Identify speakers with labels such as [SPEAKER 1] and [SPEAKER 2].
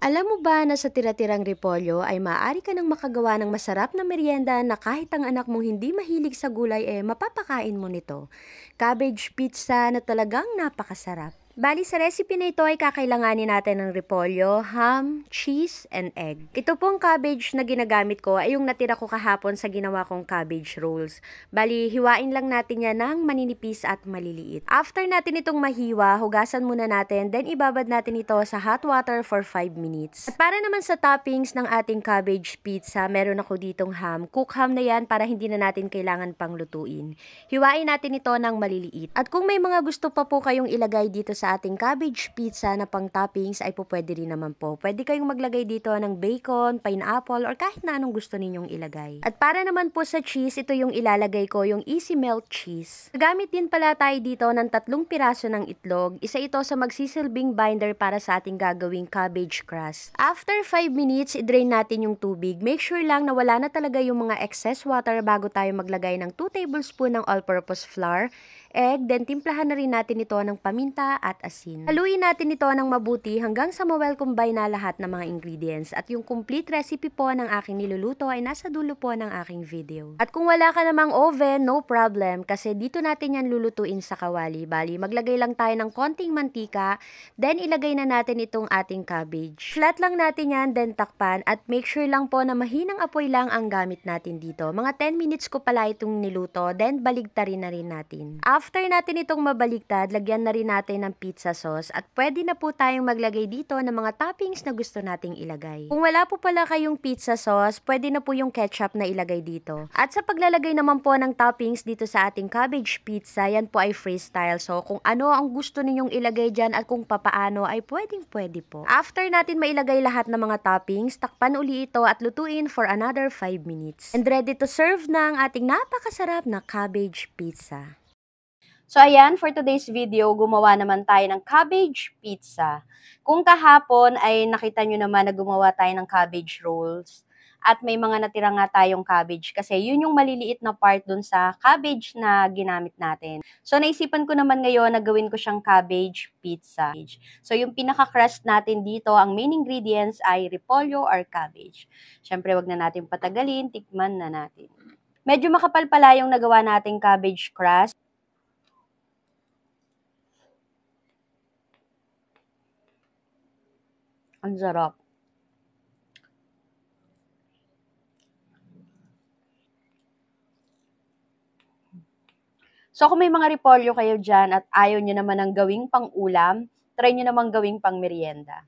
[SPEAKER 1] Alam mo ba na sa tira-tirang repolyo ay maaari ka nang makagawa ng masarap na merienda na kahit ang anak mong hindi mahilig sa gulay mapapakain mo nito? Cabbage pizza na talagang napakasarap. Bali sa recipe na ito ay kakailanganin natin ng repolyo, ham, cheese, and egg. Ito pong cabbage na ginagamit ko ay yung natira ko kahapon sa ginawa kong cabbage rolls. Bali, hiwain lang natin yan ng maninipis at maliliit. After natin itong mahiwa, hugasan muna natin, then ibabad natin ito sa hot water for 5 minutes. At para naman sa toppings ng ating cabbage pizza, meron ako ditong ham. Cook ham na yan para hindi na natin kailangan pang lutuin. Hiwain natin ito ng maliliit. At kung may mga gusto pa po kayong ilagay dito sa ating cabbage pizza na pang toppings ay po pwede rin naman po. Pwede kayong maglagay dito ng bacon, pineapple, or kahit na anong gusto ninyong ilagay. At para naman po sa cheese, ito yung ilalagay ko, yung easy melt cheese. Gamit din pala tayo dito ng 3 piraso ng itlog. Isa ito sa magsisilbing binder para sa ating gagawing cabbage crust. After 5 minutes, i-drain natin yung tubig. Make sure lang na wala na talaga yung mga excess water bago tayo maglagay ng 2 tablespoon ng all-purpose flour, egg, then timplahan na rin natin ito ng paminta at asin. Haluin natin ito ng mabuti hanggang sa ma-well combine na lahat ng mga ingredients. At yung complete recipe po ng aking niluluto ay nasa dulo po ng aking video. At kung wala ka namang oven, no problem, kasi dito natin yan lulutuin sa kawali. Bali, maglagay lang tayo ng konting mantika, then ilagay na natin itong ating cabbage. Flat lang natin yan, then takpan, at make sure lang po na mahinang apoy lang ang gamit natin dito. Mga 10 minutes ko pala itong niluto, then baligtarin na rin natin. After natin itong mabaligtad, lagyan na rin natin ng pizza sauce at pwede na po tayong maglagay dito ng mga toppings na gusto nating ilagay. Kung wala po pala kayong pizza sauce, pwede na po yung ketchup na ilagay dito. At sa paglalagay naman po ng toppings dito sa ating cabbage pizza, yan po ay freestyle. So kung ano ang gusto ninyong ilagay dyan at kung papaano ay pwede po. After natin mailagay lahat ng mga toppings, takpan uli ito at lutuin for another 5 minutes. And ready to serve na ang ating napakasarap na cabbage pizza. So ayan, for today's video, gumawa naman tayo ng cabbage pizza. Kung kahapon ay nakita nyo naman na gumawa tayo ng cabbage rolls at may mga natira nga tayong cabbage kasi yun yung maliliit na part dun sa cabbage na ginamit natin. So naisipan ko naman ngayon na gawin ko siyang cabbage pizza. So yung pinaka-crust natin dito, ang main ingredients ay repolyo or cabbage. Syempre wag na natin patagalin, tikman na natin. Medyo makapal pala yung nagawa nating cabbage crust. Ang sarap. So, kung may mga repolyo kayo dyan at ayaw nyo naman ng gawing pang-ulam, try nyo naman gawing pang-merienda.